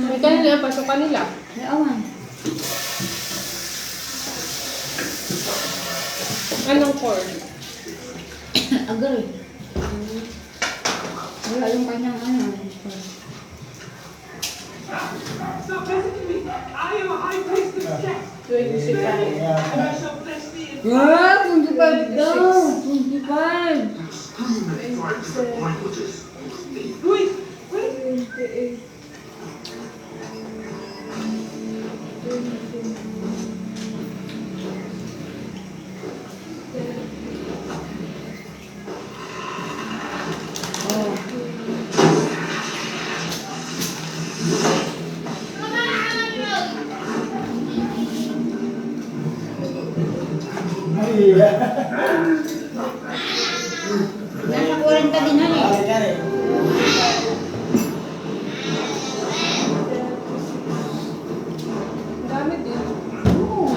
May kanila, pasok kanila. Ay, awan. Anong core? Agar eh. Wala yung kanyang ano. So basically, I am a high priest of chess. 26 ano. And I shall bless thee in Ah, 25 daw! 25! trying to the point with this. Wait, wait. 28. Nasa 40 din yan eh. Dami din. Oo.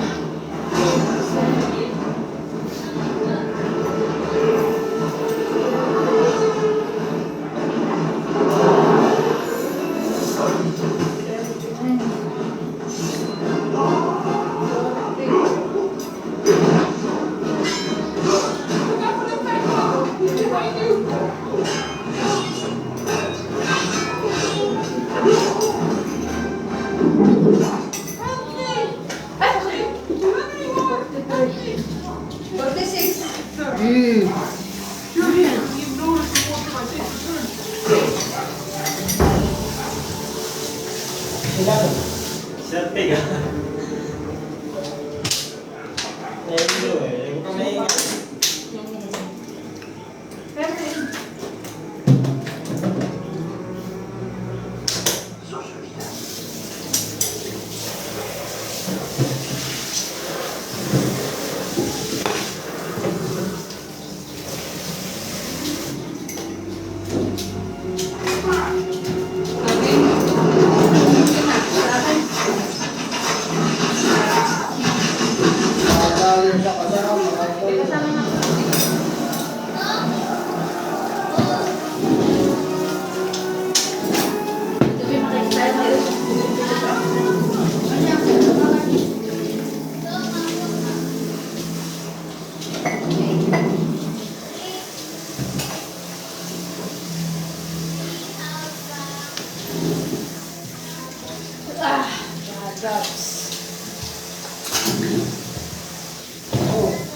Serte ka. Nahilo eh. Huwag kang maingay.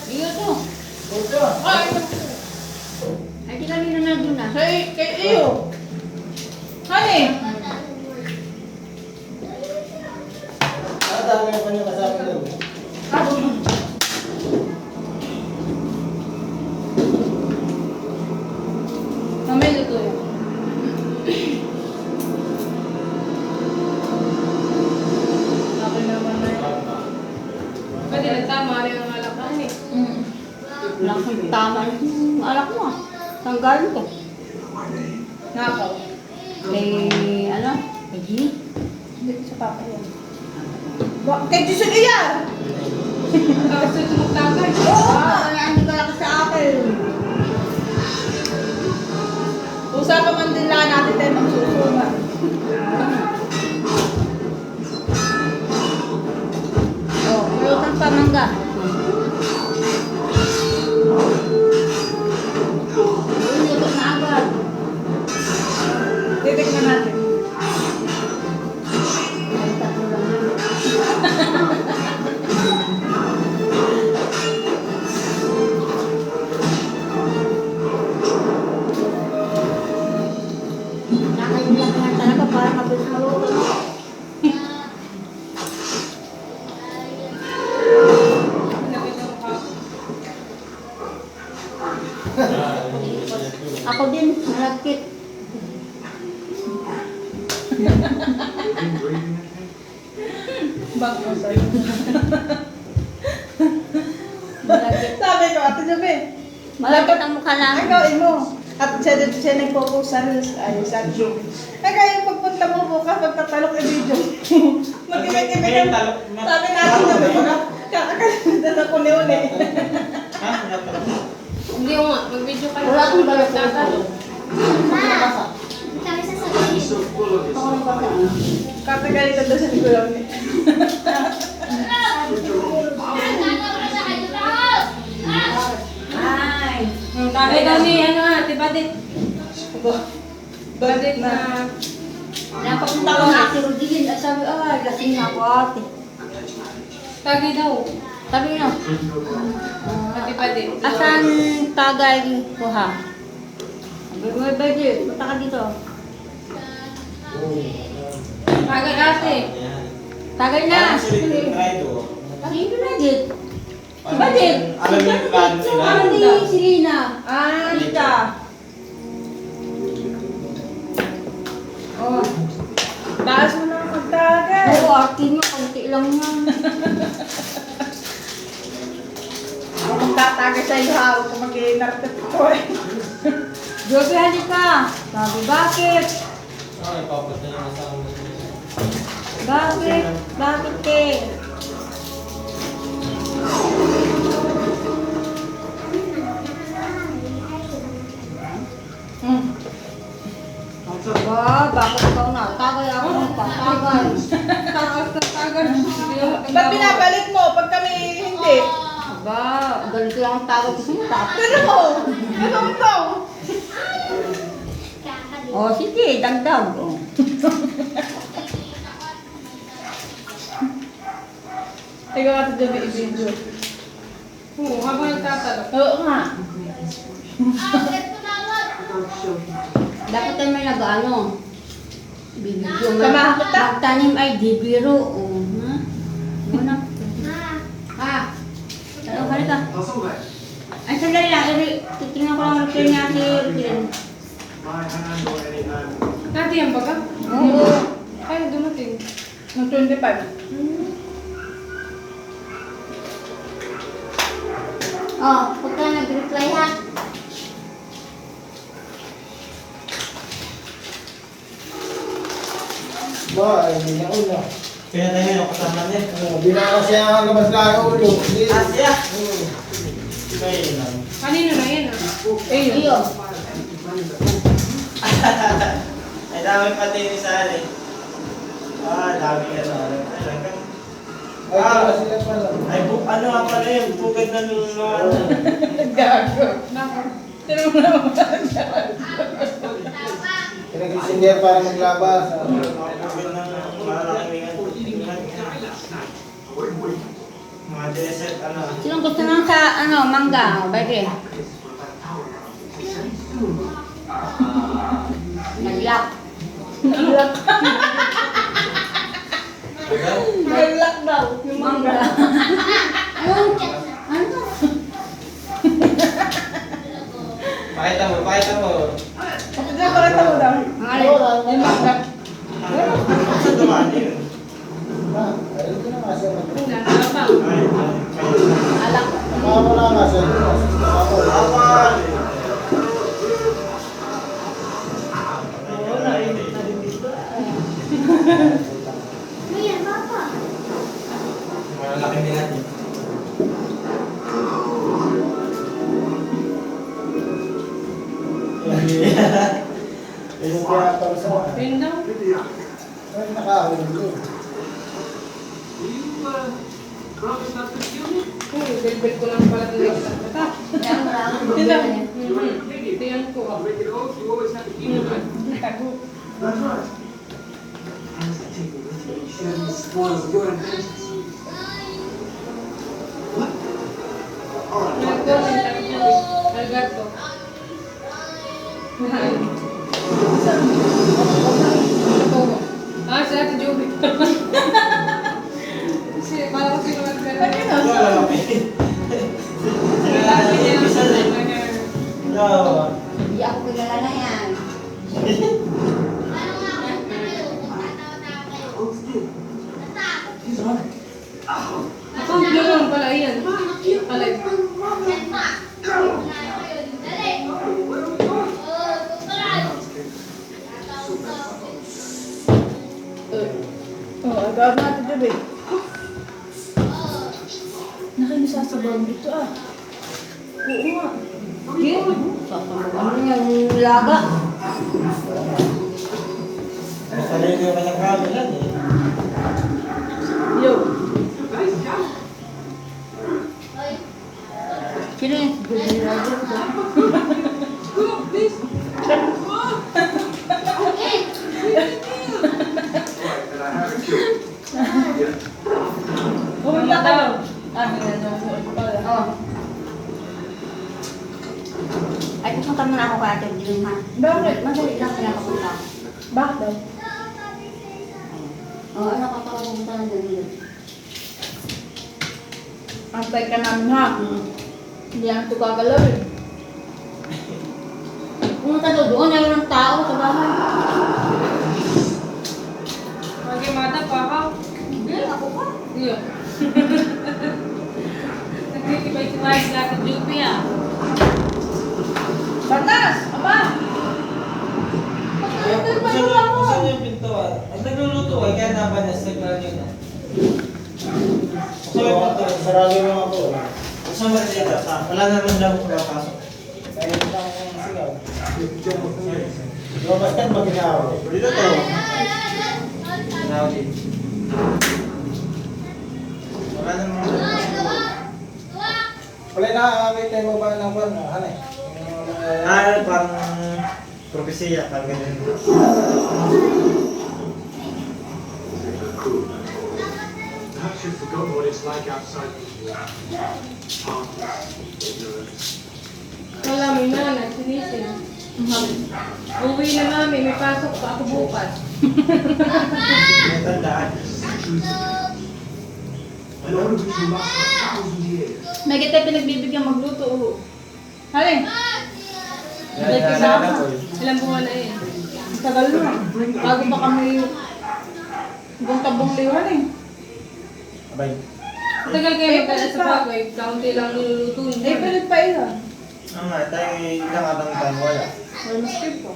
Iyo to. Ay, di kanina na doon na. Kay iyo. Honey. Dami na pa niyo kasama doon. Mamay luto yan. Okay naman na yan. Pwede nagtama rin ang alakan eh. Laking tama yung alak mo ah. Saan galing to? Nakaw. Kay, ano? Kay G? Hindi sa papa yan. Kay Jason iyan! Tapos ito magtagay. Oo! Hindi ka lang sa akin. Usa ka man din lang natin tayo magsusuman. Oh, pulutan pa mangga. Luto na agad. Titignan natin. Ay, tatlo lang yan. Nakaiyak na talaga para mabilis maluto. Ako din, malagkit. Bag mo sa'yo. Malagkit. sabi ko, Ate Jobe. Malapit ang mukha namin. Ikaw, imo. At siya nagpo-post sa reels. Ay, sa Jobe. Ay, kaya pagpunta mo bukas, pagtatalok yung video. Mag-ibig-ibig ang sabi natin na kakakalimutan ako ni Une. Ha? Hindi mo nga, mag-video kayo. Wala akong balot na Tatalo. Ma, kami sasabihin. Kakagalitan daw sa Nicolau ni. Ay. Ay, daw ni, ano nga, tibadit. Budget na. Napapunta ko na Ate Rodin. Sabi, ay, lasing na ako ate. Tagay daw. Sabi na, Tibadit. asan tagay ko ha? Sabi ko, budget, punta ka dito. Tagay ate. Tagay na. Sino na dit? Budget. Alam niyo yung plano nila. Ano ni Selena? Ah, Rita. Oh. Taas mo na magtagay. Oo, ate niyo, konti lang yan. Ako magtatagay sa iyo ha. Huwag ko mag-inartip ko eh. Joby, halika. Sabi, bakit? Ay, papas na yung asawa mo. Bakit? Bakit eh? Aba, bakit ikaw na? Tagay ako ng patagay. Ba't binabalik mo pag kami hindi? Aba, ganito lang ang tawag ko sa'yo. Ano mo? Ano mo to? O, sige, dagdag. O. Ikaw Ate Jobe i-video. Oo, habang nagtatalo. Oo nga. Dapat tayo may nag-ano. Bibigyo mo. Samahan kita. Magtanim ay di biro. O, ha? Muna. Ha? Ano, halika. Ay, sandali lang. Titingnan ko lang ang repair niya si Rutin. Ate, yan ba ka? Oo. Ay, dumating. Ng 25. Oh, huwag ka nag-reply ha. Ba, hindi na ulo. Pinatay mo yung kasama niya. Binakas siya ang labas na ang ulo. Asya! May lang. Kanino na yan ah? Iyo. Ay, dami pati ni Sally. Ah, dami ka na. Ay, sila pala. Ay, ano nga pala yun? Bukid na nung ano. Gago. Tino mo naman. Pinag-isinger para maglabas. Bukid na malalaking mga desert, ano. Sinong gusto nang sa, mangga? O, bebe. Nag-lock. Nag-lock. Nag-lock daw. Yung Mangga. Ano? Ano? Pakita mo, pakita mo. Ate Jobe, pakita mo daw. Ang alin? Yung mangga. Sa dumaan yun. Ayun ko na nga siya. Nalabang. Ay, Alak. Nakamo na nga siya. Awan! Ayan, papa. Malalaking din natin. Yung kaya para sa mga. Yun daw. Ay, nakahuli. Oo, bilbil ko lang pala ng next mata. Ito yan po. Alberto. Ah, si Ate Joby. Kasi, parang ko sino Alberto. Hindi ako kilala na yan. Ako, naman pala yan. Alay. Gawin natin dyan eh. Nakinisasabaw dito ah. Oo nga. Gin. Ano yung laga? Sanay ko yung kanyang kabilan eh. Yo. Sino yung bibira dyan? Pumunta kayo. Oh. Ay, pupunta muna ako kaya Ate June, ha? Bakit? Madali lang pinapapunta. Bakit daw? Oo, ano ka pupunta na dyan? Antay ka namin ha. Hindi yan ito gagalaw eh. Pumunta daw doon, ayaw ng tao sa bahay. Okay, mata pa ako. Hindi, ako pa. Yun. Nagtitibay-tibay sila sa Jupi ah. Batas! Aba! Buksan yung pintuan. Ang nagluluto eh, kaya nabanasag na yun ah. Buksan yung pintuan. Sarado mo ako. Buksan mo rin dito. Wala naman lang kung papasok. Kaya lang ang sigaw. Lumabas ka mag-inaw. Dito to. Now, wala naman lang. Wala nakakakita mo ba ng kwan? Ano eh? Parang propesya, parang ganyan. Perhaps you've forgotten what it's like outside these walls. Heartless, ignorance. Wala, may nanay, sinisin. Uwi na namin, may pasok pa ako bukas. May tandaan. An order which will last for 1,000 years. May kita pinagbibigyan magluto. Oh. Halin! Yan, naalala ko eh. Ilang buwan na eh. Ang tagal na. Bago pa kami ibang tabong liwan eh. Abay. Matagal kayo magkala sa bago eh. Kaunti lang niluluto niyo. Eh, pilit pa ilan. Ang nga, tayo ilang atang tayo wala. Wala mas po.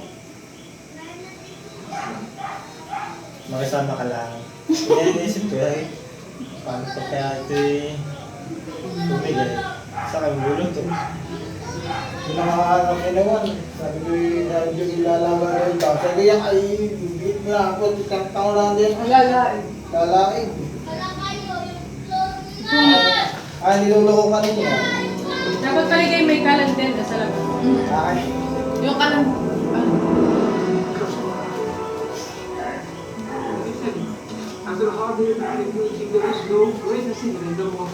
Makisama ka lang. Kaya inisip ko eh. Paano pa kaya ito eh. Tubig eh. Sa kabulot eh. Yung nakakakang inawan. Sabi ko yung ilalaban rin ba? Sabi ko yan ay bibit na ako. Isang taon lang din. Ang lalain. Lalaing. Niluloko ka rin yan. Dapat pala kayo may kalan din sa labas. Ay. Yung kalang... After hardly a minute meeting, there is no greater sin in the world.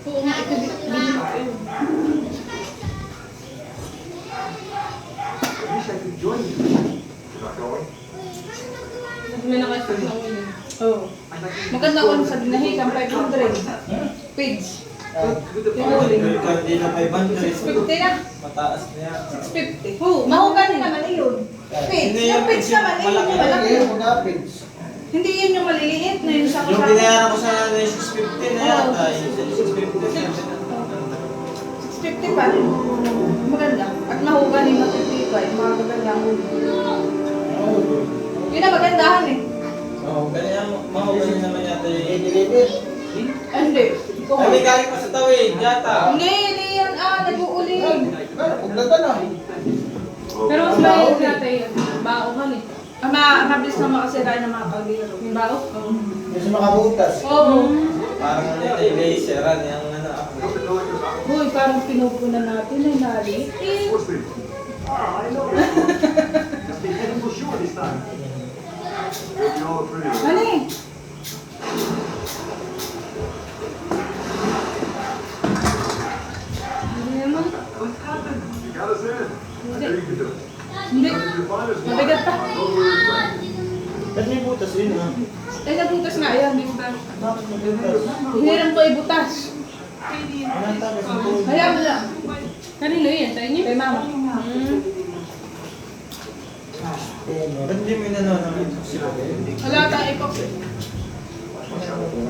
Oo nga, ito din ako yun. I wish I could join you. You're not going? May nakasok na uwi. Oo. I'd like to Maganda ko sa dinahikan, 500. Page. with the Hindi na 500. 650 na. Mataas na yan. 650. Oo, mahugan din naman yun. Page. Yung page naman, eh, yung malaki. Yung mga pins. Hindi yun yung maliliit na yung sa Yung kasama. binayaran ko sa nanay, 650 na yata. Yung 650 na. 650 pa rin. Maganda. At mahugan din na 55. Mga maganda ang ulo. Yun ang magandahan eh. Oo, kaya mahugasin naman yata yung... Nilibit. Ay, hindi. Ay, may galing pa sa tawid, yata. Hindi, hindi yan. Nag-uuling. Pagdagan na. Pero mas mahirap natin. Baohan eh. Mabilis na makasira ng mga kaldero. May bao? Yung sa mga butas. Oo. Parang ano yung laseran, yung ano ako. Uy, parang pinupunan natin ay naliit eh. What's this? I know. Just be heading for sure this time. You'll be all pretty. Ano eh? Hindi naman. What happened? You got us in. I know you can do it. Hindi. You find us Mabigat pa. Don't worry about it. Ba't may butas yun ha? Ay, nabutas nga yan. Bakit may butas? Hiniram ko ibutas. Anong tapos ng tubig? Kaya mo lang. Kanino yan? Sa inyo? Kay mama. Ba't hindi mo inanonood sila kayo? Wala tayong epoxy.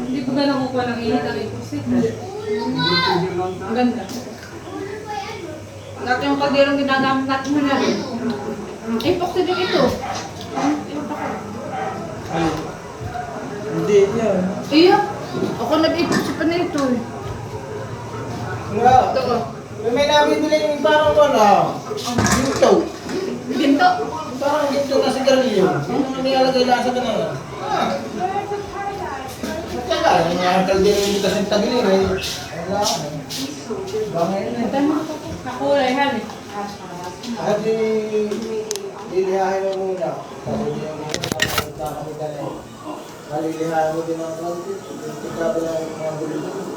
Hindi ko ba nakukuha ng init ang iposit? Ang ganda. Dati yung kalderong ginagamit natin na rin. Epoxy din ito. Hindi, maliit yan. Iya. Ako nag-ipon sa panito eh. Wala. Ito ko. May nabibili yung parang ano, ginto. Ginto. Parang ginto na sigarilyo. Yung nilalagay lang sa ganun. Teka, yung mga kaldero yung butas ng tagilin eh. Wala ka eh. Bangay na eh. Nakulay, hali. At lilihahin mo muna. Sabi niya yung nakakita na eh. Malilihahin mo din ang kaldero. Tignan lang yung mga bulit.